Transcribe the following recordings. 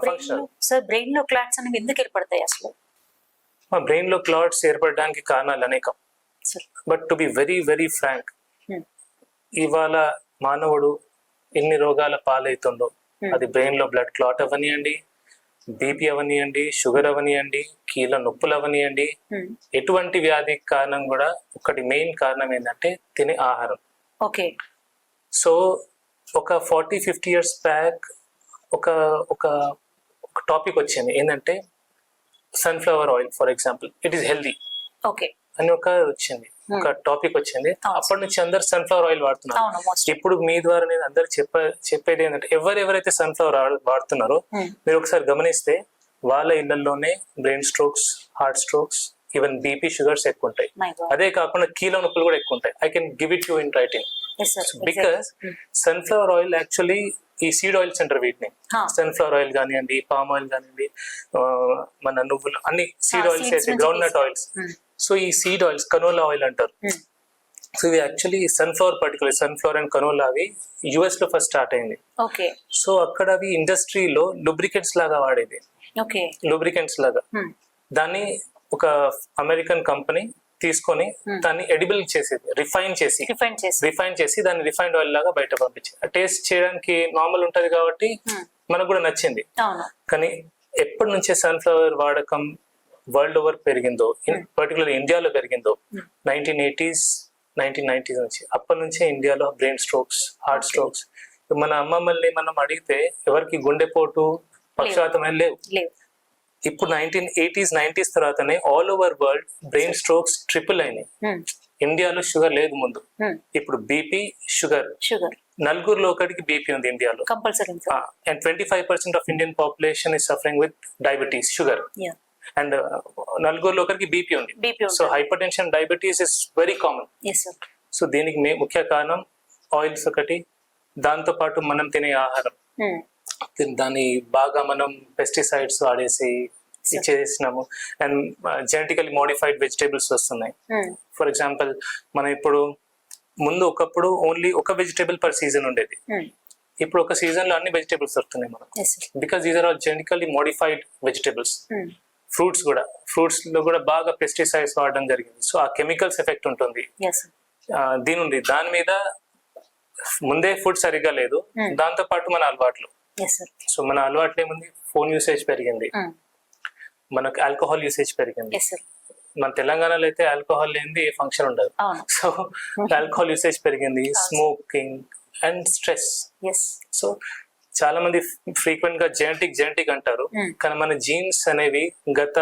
Functional. Sir brain లో clots అనేవి ఎందుకు ఏర్పడతాయి అసలు? బ్రెయిన్ లో క్లాట్స్ ఏర్పడడానికి కారణాలు అనేకం. But to be very very frank, ఇవాళ మానవుడు ఎన్ని రోగాల పాలవుతుందో, అది బ్రెయిన్ లో బ్లడ్ క్లాట్ అవనియండి, బీపీ అవనియండి, షుగర్ అవనియండి, కీళ్ళ నొప్పులు అవనియండి, ఎటువంటి వ్యాధి కారణం కూడా ఒకటి మెయిన్ కారణం ఏంటంటే తినే ఆహారం. ఓకే. సో ఒక 40-50 years బ్యాక్ ఒక ఒక టాపిక్ వచ్చింది ఏంటంటే sunflower oil for example, it is healthy okay అని వచ్చింది, ఒక టాపిక్ వచ్చింది. అప్పటి నుంచి అందరు సన్ఫ్లవర్ ఆయిల్ వాడుతున్నారు. ఇప్పుడు మీ ద్వారా నేను అందరు చెప్పేది ఏంటంటే ఎవరైతే సన్ఫ్లవర్ ఆయిల్ వాడుతున్నారో మీరు ఒకసారి గమనిస్తే వాళ్ళ ఇళ్లలోనే brain strokes, heart strokes, even BP, sugars ఎక్కువ ఉంటాయి. అదే కాకుండా కీళ్ళ నొప్పులు కూడా ఎక్కువ ఉంటాయి. I can give it you in writing. Because sunflower oil actually ఈ సీడ్ ఆయిల్స్ అంటారు వీటిని. సన్ఫ్లవర్ ఆయిల్ కానివ్వండి, పామ్ ఆయిల్ కానివ్వండి, మన నువ్వులు, అన్ని సీడ్ ఆయిల్స్ అయితే గ్రౌండ్ నట్ ఆయిల్స్. సో ఈ సీడ్ ఆయిల్స్ కనోలా ఆయిల్ అంటారు. సో ఇవి actually sunflower, particular sunflower and canola అవి యుఎస్ లో ఫస్ట్ స్టార్ట్ అయింది. సో అక్కడ అవి ఇండస్ట్రీలో లూబ్రికెంట్స్ లాగా వాడేది, లూబ్రికెంట్స్ లాగా. దాన్ని ఒక అమెరికన్ కంపెనీ తీసుకొని దాన్ని ఎడిబుల్ చేసేది, రిఫైన్ చేసి దాన్ని రిఫైన్డ్ ఆయిల్ లాగా బయట పంపించింది. టేస్ట్ చేయడానికి నార్మల్ ఉంటది కాబట్టి మనకు కూడా నచ్చింది. కానీ ఎప్పటి నుంచే సన్ఫ్లవర్ వాడకం వరల్డ్ ఓవర్ పెరిగిందో, పర్టికులర్ ఇండియాలో పెరిగిందో 1980s 1990s నుంచి, అప్పటి నుంచే ఇండియాలో బ్రెయిన్ స్ట్రోక్స్, హార్ట్ స్ట్రోక్స్. మన అమ్మమ్మల్ని మనం అడిగితే ఎవరికి గుండెపోటు, పక్షవాతం లేవు. ఇప్పుడు 1980s 90s తర్వాతనే all over world brain strokes triple అయినాయి. ఇండియాలో షుగర్ లేదు ముందు, ఇప్పుడు బీపీ, షుగర్. నలుగురిలో ఒకటికి బీపీ ఉంది ఇండియాలో. And 25% of Indian population is suffering with diabetes, sugar. And నలుగురిలో ఒకరికి బీపీ ఉంది. So hyper tension, diabetes is very common. So దీనికి ముఖ్య కారణం ఆయిల్స్ ఒకటి, దాంతో పాటు మనం తినే ఆహారం. దాన్ని బాగా మనం పెస్టిసైడ్స్ వాడేసి ఇచ్చేసినాము. అండ్ జెనెటికలీ మోడిఫైడ్ వెజిటేబుల్స్ వస్తున్నాయి. ఫర్ ఎగ్జాంపుల్ మనం ఇప్పుడు ముందు ఒకప్పుడు ఓన్లీ ఒక వెజిటేబుల్ పర్ సీజన్ ఉండేది. ఇప్పుడు ఒక సీజన్ లో అన్ని వెజిటేబుల్స్ వస్తున్నాయి మనం, because these are all genetically modified vegetables. Fruits లో కూడా బాగా పెస్టిసైడ్స్ వాడడం జరిగింది. సో ఆ కెమికల్స్ ఎఫెక్ట్ ఉంటుంది దాని మీద. ముందే ఫుడ్ సరిగ్గా లేదు, దాంతో పాటు మన అలవాట్లు. సో మన అలవాట్లు ఏముంది, ఫోన్ యూసేజ్ పెరిగింది, మనకు ఆల్కహాల్ యూసేజ్ పెరిగింది. మన తెలంగాణలో అయితే ఆల్కహాల్ లేనిది ఏ ఫంక్షన్ ఉండదు. సో ఆల్కహాల్ యూసేజ్ పెరిగింది, స్మోకింగ్ అండ్ స్ట్రెస్. సో చాలా మంది ఫ్రీక్వెంట్ గా జెనెటిక్ అంటారు, కానీ మన జీన్స్ అనేవి గత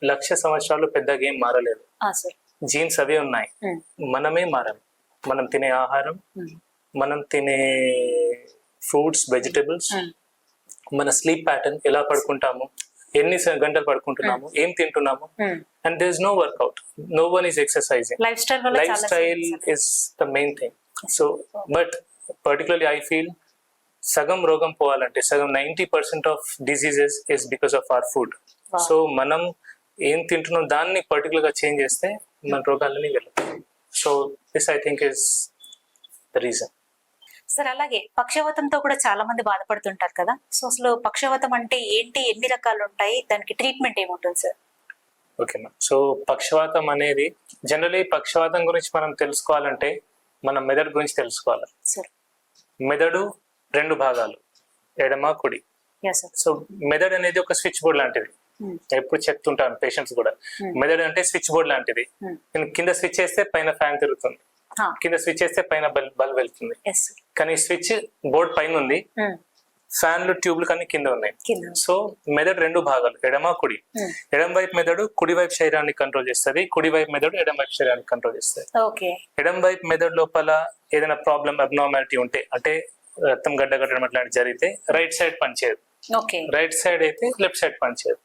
1,00,000 సంవత్సరాలు పెద్దగా ఏం మారలేదు. జీన్స్ అవే ఉన్నాయి, మనమే మారాలి. మనం తినే ఆహారం, మనం తినే ఫ్రూట్స్, వెజిటబుల్స్, మన స్లీప్ ప్యాటర్న్, ఎలా పడుకుంటాము, ఎన్ని గంటలు పడుకుంటున్నాము, ఏం తింటున్నాము. And there is no workout, no one is exercising. Life style is the main thing. So but particularly I feel సగం రోగం పోవాలంటే 90% of diseases is because of our food. So మనం ఏం తింటున్నాం దాన్ని పర్టికులర్ గా చేంజ్ చేస్తే మన రోగాలని వెళ్తాయి. So this I think is the reason. Sir అలాగే పక్షవాతంతో కూడా చాలా మంది బాధపడుతుంటారు కదా. సో అసలు పక్షవాతం అంటే ఏంటి, ఎన్ని రకాలు ఉంటాయి, దానికి ట్రీట్మెంట్ ఏముంటుంది సార్? Okay ma'am. సో పక్షవాతం అనేది జనరలీ, పక్షవాతం గురించి మనం తెలుసుకోవాలంటే మనం మెదడు గురించి తెలుసుకోవాలి. మెదడు 2 భాగాలు, ఎడమ, కుడి. సో మెదడు అనేది ఒక స్విచ్ బోర్డ్ లాంటిది. ఎప్పుడు చెప్తుంటాను పేషెంట్స్ కూడా, మెదడు అంటే స్విచ్ బోర్డ్ లాంటిది. కింద స్విచ్ చేస్తే పైన ఫ్యాన్ తిరుగుతుంది, కింద స్విచ్ చేస్తే పైన బల్బ్ వెళ్తుంది. కానీ స్విచ్ బోర్డ్ పైన ఉంది, ఫ్యాన్లు, ట్యూబ్లు కానీ కింద ఉన్నాయి. సో మెదడు 2 భాగాలు, ఎడమ, కుడి. ఎడమ వైపు మెదడు కుడి వైపు శరీరాన్ని కంట్రోల్ చేస్తుంది, కుడి వైపు మెదడు ఎడమ వైపు శరీరాన్ని కంట్రోల్ చేస్తుంది. ఎడమ వైపు మెదడు లోపల ఏదైనా ప్రాబ్లం, అబ్నార్మాలిటీ ఉంటే, అంటే రక్తం గడ్డ కట్టడం అట్లాంటి జరిగితే రైట్ సైడ్ పనిచేయదు, రైట్ సైడ్ అయితే లెఫ్ట్ సైడ్ పనిచేయదు.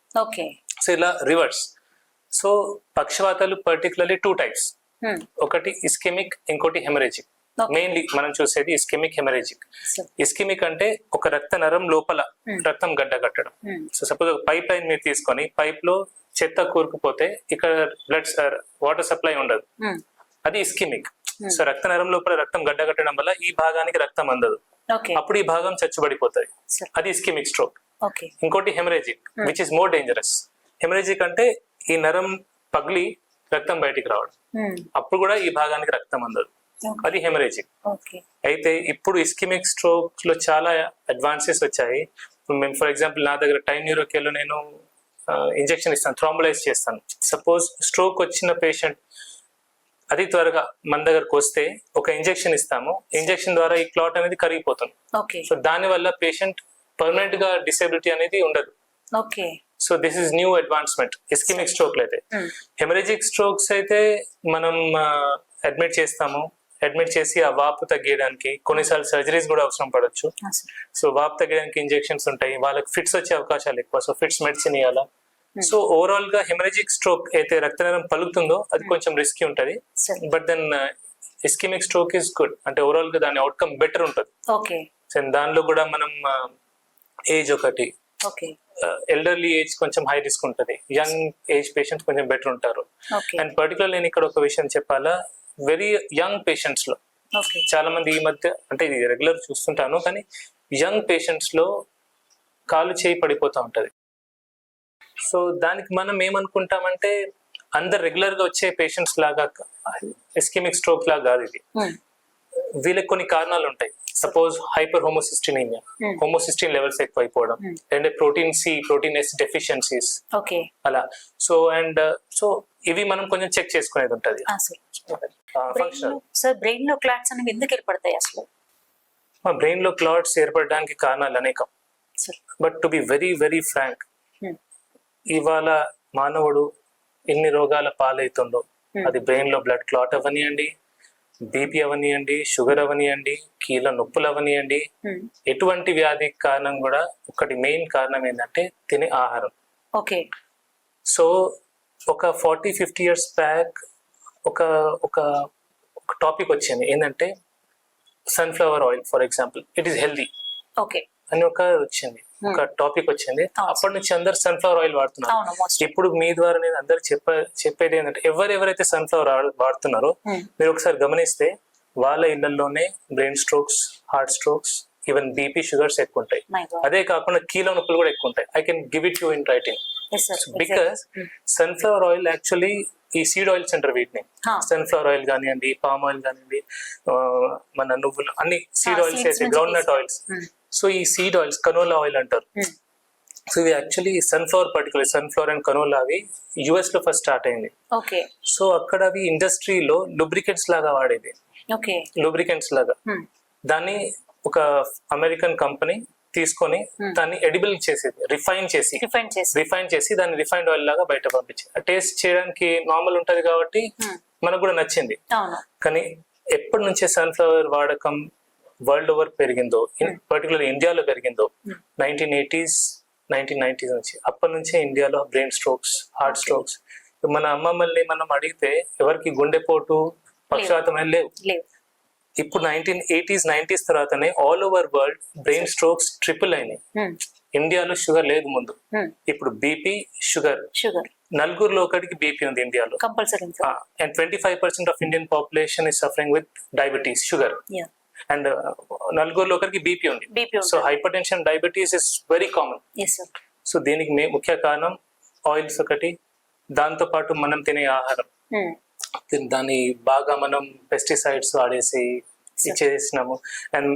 సో ఇలా రివర్స్. సో పక్షవాతాలు పర్టికులర్లీ 2 టైప్స్, ఒకటి ఇస్కెమిక్, ఇంకోటి హెమరేజిక్. మెయిన్లీ మనం చూసేది ఇస్కెమిక్, హెమరేజిక్. ఇస్కెమిక్ అంటే ఒక రక్త నరం లోపల రక్తం గడ్డ కట్టడం. సో సపోజ్ ఒక పైప్ లైన్ మీరు తీసుకొని, పైప్ లో చెత్త కూరుకుపోతే ఇక్కడ బ్లడ్, వాటర్ సప్లై ఉండదు, అది ఇస్కెమిక్. సో రక్త నరం లోపల రక్తం గడ్డ కట్టడం వల్ల ఈ భాగానికి రక్తం అందదు, అప్పుడు ఈ భాగం చచ్చుబడిపోతుంది, అది ఇస్కెమిక్ స్ట్రోక్. ఓకే. ఇంకోటి haemorrhagic which is more dangerous. Haemorrhagic అంటే ఈ నరం పగిలి రక్తం బయటికి రావడం, అప్పుడు కూడా ఈ భాగానికి రక్తం అందదు, అది హెమరేజిక్. అయితే ఇప్పుడు ఇస్కిమిక్ స్ట్రోక్ లో చాలా అడ్వాన్సెస్ వచ్చాయి. మేము ఫర్ ఎగ్జాంపుల్ నా దగ్గర టైం న్యూరోకేర్ లో నేను ఇంజెక్షన్ ఇస్తాను, థ్రాంబలైజ్ చేస్తాను. సపోజ్ స్ట్రోక్ వచ్చిన పేషెంట్ అతి త్వరగా మన దగ్గరకు వస్తే ఒక ఇంజెక్షన్ ఇస్తాము, ఇంజెక్షన్ ద్వారా ఈ క్లాట్ అనేది కరిగిపోతుంది. సో దాని వల్ల పేషెంట్ పర్మనెంట్ గా డిసేబిలిటీ అనేది ఉండదు. So this is new advancement ischaemic stroke లో. అయితే హెమరేజిక్ స్ట్రోక్స్ అయితే మనం అడ్మిట్ చేస్తాము, అడ్మిట్ చేసి ఆ వాపు తగ్గడానికి కొన్నిసార్లు సర్జరీస్ కూడా అవసరం పడవచ్చు. సో వాపు తగ్గడానికి ఇంజెక్షన్స్ ఉంటాయి, వాళ్ళకి ఫిట్స్ వచ్చే అవకాశాలు ఎక్కువ, సో ఫిట్స్ మెడిసిన్ ఇవ్వాలా. సో ఓవరాల్ గా హెమరేజిక్ స్ట్రోక్ అయితే రక్తనాళం పలుకుతుందో అది కొంచెం రిస్కీ ఉంటది, but then ischaemic stroke is good, అంటే ఓవరాల్ గా దాని అవుట్కమ్ బెటర్ ఉంటుంది. దానిలో కూడా మనం ఏజ్ ఒకటి, ఎల్డర్లీ ఏజ్ కొంచెం హై రిస్క్ ఉంటుంది, యంగ్ ఏజ్ పేషెంట్స్ కొంచెం బెటర్ ఉంటారు. అండ్ పర్టికులర్ నేను ఇక్కడ ఒక విషయం చెప్పాలా, వెరీ యంగ్ పేషెంట్స్ లో చాలా మంది ఈ మధ్య, అంటే ఇది రెగ్యులర్ చూస్తుంటాను, కానీ యంగ్ పేషెంట్స్ లో కాలు చేయి పడిపోతూ ఉంటది. సో దానికి మనం ఏమనుకుంటామంటే అందరు రెగ్యులర్ గా వచ్చే పేషెంట్స్ లాగా ఇస్కిమిక్ స్ట్రోక్ లాగా కాదు ఇది. వీళ్ళకి కొన్ని కారణాలు ఉంటాయి. సపోజ్ హైపర్ హోమోసిస్టినిమియా, హోమోసిస్టిన్ లెవెల్స్ ఎక్కువ అయిపోవడం, అంటే ప్రోటీన్ ఎస్ డెఫిషియన్సీస్ అలా. సో అండ్ సో ఇవి మనం కొంచెం చెక్ చేసుకునేది ఉంటుంది. బ్రెయిన్ లో క్లాట్స్ అనేవి ఎందుకు ఏర్పడతాయి అసలు? బ్రెయిన్ లో క్లాట్స్ ఏర్పడడానికి కారణాలు అనేకం, but to be very very frank, ఇవాళ మానవుడు ఎన్ని రోగాల పాలవుతుందో, అది బ్రెయిన్ లో బ్లడ్ క్లాట్ అవనియండి, బీపీ అవనియండి, షుగర్ అవనియండి, కీళ్ళ నొప్పులు అవనియండి, ఎటువంటి వ్యాధి కారణం కూడా ఒకటి మెయిన్ కారణం ఏంటంటే తినే ఆహారం. సో ఒక 40-50 years బ్యాక్ ఒక ఒక టాపిక్ వచ్చింది ఏంటంటే sunflower oil for example, it is healthy అని ఒక టాపిక్ వచ్చింది. అప్పటి నుంచి అందరు సన్ఫ్లవర్ ఆయిల్ వాడుతున్నారు. ఇప్పుడు మీ ద్వారా నేను అందరు చెప్పేది ఏంటంటే ఎవరెవరైతే సన్ఫ్లవర్ ఆయిల్ వాడుతున్నారో మీరు ఒకసారి గమనిస్తే వాళ్ళ ఇళ్లలోనే brain strokes, heart strokes, even BP, sugars ఎక్కువ ఉంటాయి. అదే కాకుండా కీళ్ళ నొప్పులు కూడా ఎక్కువ ఉంటాయి. I can give it you in writing, because sunflower oil actually ఈ సీడ్ ఆయిల్స్ అంటారు వీటిని. సన్ఫ్లవర్ ఆయిల్ కానివ్వండి, పామ్ ఆయిల్ కానివ్వండి, మన నువ్వులు, అన్ని సీడ్ ఆయిల్స్ అయితే, గ్రౌండ్ నట్ ఆయిల్స్. సో ఈ సీడ్ ఆయిల్స్ కనోలా ఆయిల్ అంటారు. సో ఇవి actually sunflower, particular sunflower and canola అవి యుఎస్ లో ఫస్ట్ స్టార్ట్ అయింది. సో అక్కడ అవి ఇండస్ట్రీలో లూబ్రికెంట్స్ లాగా వాడేది, లూబ్రికెంట్స్ లాగా. దాన్ని ఒక అమెరికన్ కంపెనీ తీసుకొని దాన్ని ఎడిబుల్ చేసేది, రిఫైన్ చేసి దాన్ని రిఫైన్డ్ ఆయిల్ లాగా బయట పంపించింది. టేస్ట్ చేయడానికి నార్మల్ ఉంటది కాబట్టి మనకు కూడా నచ్చింది. కానీ ఎప్పటి నుంచే సన్ఫ్లవర్ వాడకం వరల్డ్ ఓవర్ పెరిగిందో, పర్టికులర్ ఇండియాలో పెరిగిందో 1980s 1990s నుంచి, అప్పటి నుంచే ఇండియాలో బ్రెయిన్ స్ట్రోక్స్, హార్ట్ స్ట్రోక్స్. మన అమ్మమ్మల్ని మనం అడిగితే ఎవరికి గుండెపోటు, పక్షవాతం లేవు. ఇప్పుడు 1980s 90s తర్వాతనే all over world brain strokes triple అయినాయి. ఇండియాలో షుగర్ లేదు ముందు, ఇప్పుడు బీపీ, షుగర్, నలుగురిలో ఒకటికి బీపీ ఉంది ఇండియాలో. And 25% of Indian population is suffering with diabetes, sugar. And నలుగురిలో ఒకరికి బీపీ ఉంది. So hyper tension, diabetes is very common. So దీనికి ముఖ్య కారణం ఆయిల్స్ ఒకటి, దాంతో పాటు మనం తినే ఆహారం. దాన్ని బాగా మనం పెస్టిసైడ్స్ వాడేసి ఇచ్చేసినాము. అండ్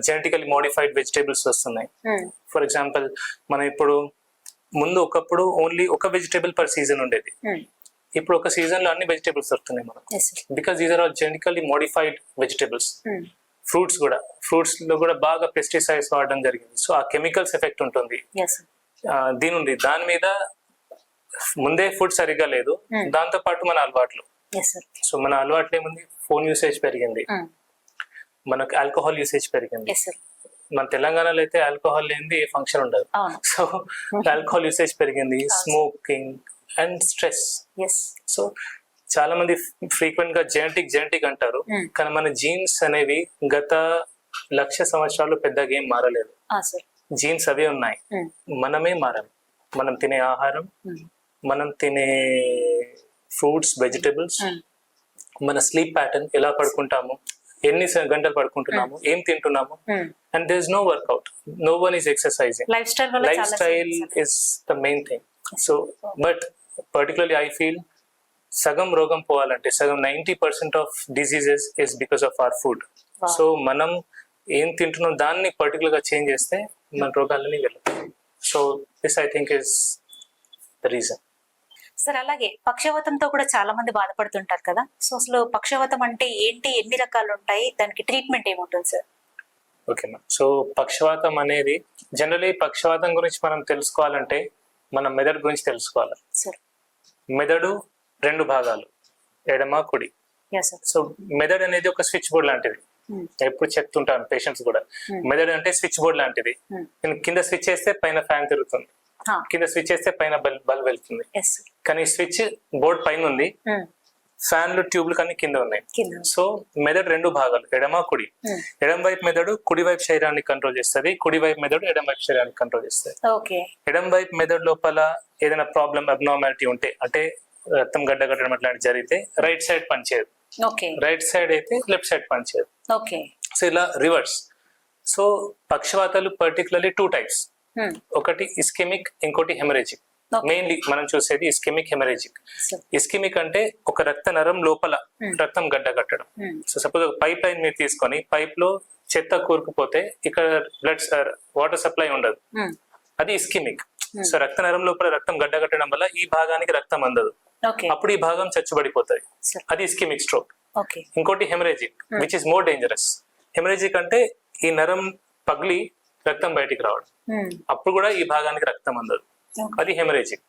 జెనెటికలీ మోడిఫైడ్ వెజిటేబుల్స్ వస్తున్నాయి. ఫర్ ఎగ్జాంపుల్ మనం ఇప్పుడు ముందు ఒకప్పుడు ఓన్లీ ఒక వెజిటేబుల్ పర్ సీజన్ ఉండేది, ఇప్పుడు ఒక సీజన్ లో అన్ని వెజిటేబుల్స్ దొరుకుతున్నాయి మనకు, because these are all genetically modified vegetables. Fruits లో కూడా బాగా పెస్టిసైడ్స్ వాడడం జరిగింది. సో ఆ కెమికల్స్ ఎఫెక్ట్ ఉంటుంది దాని మీద. ముందే ఫుడ్ సరిగ్గా లేదు, దాంతో పాటు మన అలవాట్లు. సో మన అలవాట్లు ఏముంది, ఫోన్ యూసేజ్ పెరిగింది, మనకు ఆల్కహాల్ యూసేజ్ పెరిగింది. మన తెలంగాణలో అయితే ఆల్కహాల్ లేనిది ఏ ఫంక్షన్ ఉండదు. సో ఆల్కహాల్ యూసేజ్ పెరిగింది, స్మోకింగ్ అండ్ స్ట్రెస్. సో చాలా మంది ఫ్రీక్వెంట్ గా జెనెటిక్ అంటారు, కానీ మన జీన్స్ అనేవి గత 1,00,000 సంవత్సరాలు పెద్దగా ఏం మారలేదు. జీన్స్ అవే ఉన్నాయి, మనమే మారాలి. మనం తినే ఆహారం, మనం తినే ఫ్రూట్స్, వెజిటేబుల్స్, మన స్లీప్ ప్యాటర్న్, ఎలా పడుకుంటాము, ఎన్ని గంటలు పడుకుంటున్నాము, ఏం తింటున్నాము, and there's no workout, no one is exercising. Life style వల్ల చాలా Lifestyle is the main thing. So but particularly I feel సగం రోగం పోవాలంటే సగం 90% of diseases is because of our food. Wow. So మనం ఏం తింటున్నాం దాన్ని పర్టికులర్ గా చేంజ్ చేస్తే మన రోగాలని వెళ్తాయి. So this I think is the reason. Sir అలాగే పక్షవాతంతో కూడా చాలా మంది బాధపడుతుంటారు కదా, సో అసలు పక్షవాతం అంటే ఏంటి, ఎన్ని రకాలు ఉంటాయి, దానికి ట్రీట్మెంట్ ఏముంటుంది సార్? ఓకేనా. సో పక్షవాతం అనేది జనరలీ పక్షవాతం గురించి మనం తెలుసుకోవాలంటే మన మెదడు గురించి తెలుసుకోవాలి. సార్ మెదడు 2 భాగాలు, ఎడమ కుడి. Yes sir. సో మెదడు అనేది ఒక స్విచ్ బోర్డ్ లాంటిది. ఎప్పుడు చెప్తుంటాను పేషెంట్స్ కూడా, మెదడు అంటే స్విచ్ బోర్డ్ లాంటిది. నేను కింద స్విచ్ చేస్తే పైన ఫ్యాన్ తిరుగుతుంది, కింద స్విచ్ చేస్తే పైన బల్బ్ వెళ్తుంది. కానీ స్విచ్ బోర్డ్ పైన ఉంది, ఫ్యాన్లు ట్యూబ్లు కానీ కింద ఉన్నాయి. సో మెదడు 2 భాగాలు, ఎడమ కుడి. ఎడమ వైపు మెదడు కుడి వైపు శరీరాన్ని కంట్రోల్ చేస్తుంది, కుడి వైపు మెదడు ఎడమ వైపు శరీరాన్ని కంట్రోల్ చేస్తుంది. ఎడమ వైపు మెదడు లోపల ఏదైనా ప్రాబ్లం అబ్నార్మాలిటీ ఉంటే, అంటే రక్తం గడ్డగట్టడం అట్లాంటి జరిగితే రైట్ సైడ్ పనిచేయదు, రైట్ సైడ్ అయితే లెఫ్ట్ సైడ్ పనిచేయదు. సో ఇలా రివర్స్. సో పక్షవాతాలు పర్టికులర్లీ 2 టైప్స్, ఒకటి ఇస్కెమిక్, ఇంకోటి హెమరేజిక్. మెయిన్లీ మనం చూసేది ఇస్కెమిక్, హెమరేజిక్. ఇస్కెమిక్ అంటే ఒక రక్త నరం లోపల రక్తం గడ్డ కట్టడం. సో సపోజ్ ఒక పైప్ లైన్ మీరు తీసుకొని పైప్ లో చెత్త కూరుకుపోతే ఇక్కడ బ్లడ్ వాటర్ సప్లై ఉండదు, అది ఇస్కెమిక్. సో రక్త నరం లోపల రక్తం గడ్డ కట్టడం వల్ల ఈ భాగానికి రక్తం అందదు, అప్పుడు ఈ భాగం చచ్చుబడిపోతుంది, అది ఇస్కెమిక్ స్ట్రోక్. ఇంకోటి haemorrhagic, which is more dangerous. Haemorrhagic అంటే ఈ నరం పగిలి రక్తం బయటికి రావడం, అప్పుడు కూడా ఈ భాగానికి రక్తం అందదు, అది హెమరేజిక్.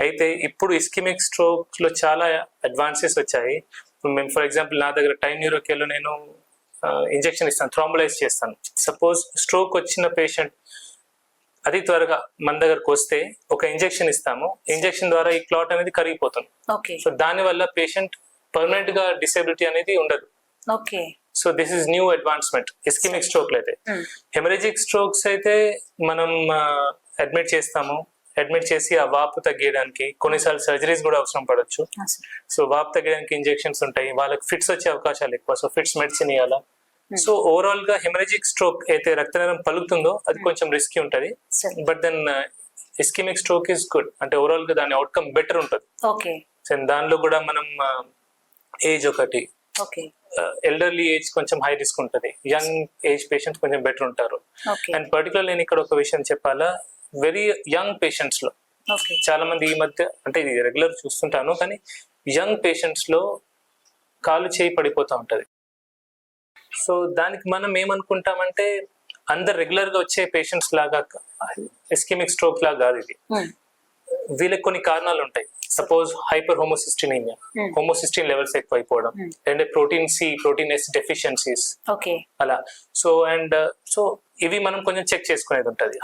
అయితే ఇప్పుడు ఇస్కెమిక్ స్ట్రోక్ లో చాలా అడ్వాన్సెస్ వచ్చాయి. మేము ఫర్ ఎగ్జాంపుల్ నా దగ్గర టైమ్ న్యూరోకేర్ లో నేను ఇంజెక్షన్ ఇస్తాను, థ్రాంబలైజ్ చేస్తాను. సపోజ్ స్ట్రోక్ వచ్చిన పేషెంట్ అతి త్వరగా మన దగ్గరకు వస్తే ఒక ఇంజెక్షన్ ఇస్తాము, ఇంజెక్షన్ ద్వారా ఈ క్లాట్ అనేది కరిగిపోతుంది. సో దాని వల్ల పేషెంట్ పర్మనెంట్ గా డిసేబిలిటీ అనేది ఉండదు. So this is new advancement ischaemic stroke అయితే. హెమరేజిక్ స్ట్రోక్స్ అయితే మనం అడ్మిట్ చేస్తాము, అడ్మిట్ చేసి ఆ వాపు తగ్గడానికి కొన్నిసార్లు సర్జరీస్ కూడా అవసరం పడవచ్చు. సో వాపు తగ్గడానికి ఇంజెక్షన్స్ ఉంటాయి, వాళ్ళకి ఫిట్స్ వచ్చే అవకాశాలు ఎక్కువ, సో ఫిట్స్ మెడిసిన్ ఇవ్వాలా. సో ఓవరాల్ గా హెమరేజిక్ స్ట్రోక్ అయితే రక్తనాళం పలుకుతుందో అది కొంచెం రిస్కీ ఉంటది, but then ischaemic stroke is good, అంటే ఓవరాల్ గా దాని అవుట్కమ్ బెటర్ ఉంటుంది. దానిలో కూడా మనం ఏజ్ ఒకటి, ఎల్డర్లీ ఏజ్ కొంచెం హై రిస్క్ ఉంటుంది, యంగ్ ఏజ్ పేషెంట్స్ కొంచెం బెటర్ ఉంటారు. అండ్ పర్టికులర్ నేను ఇక్కడ ఒక విషయం చెప్పాలా, వెరీ యంగ్ పేషెంట్స్ లో చాలా మంది ఈ మధ్య, అంటే ఇది రెగ్యులర్ చూస్తుంటాను, కానీ యంగ్ పేషెంట్స్ లో కాలు చేయి పడిపోతూ ఉంటది. సో దానికి మనం ఏమనుకుంటామంటే అందరు రెగ్యులర్ గా వచ్చే పేషెంట్స్ లాగా ఇస్కెమిక్ స్ట్రోక్ లాగా కాదు ఇది. వీళ్ళకి కొన్ని కారణాలు ఉంటాయి. సపోజ్ హైపర్ హోమోసిస్టినిమియా, హోమోసిస్టిన్ లెవెల్స్ ఎక్కువ అయిపోవడం, అంటే ప్రోటీన్ ఎస్ డెఫిషియన్సీస్ అలా. సో అండ్ సో ఇవి మనం కొంచెం చెక్ చేసుకునేది ఉంటుంది.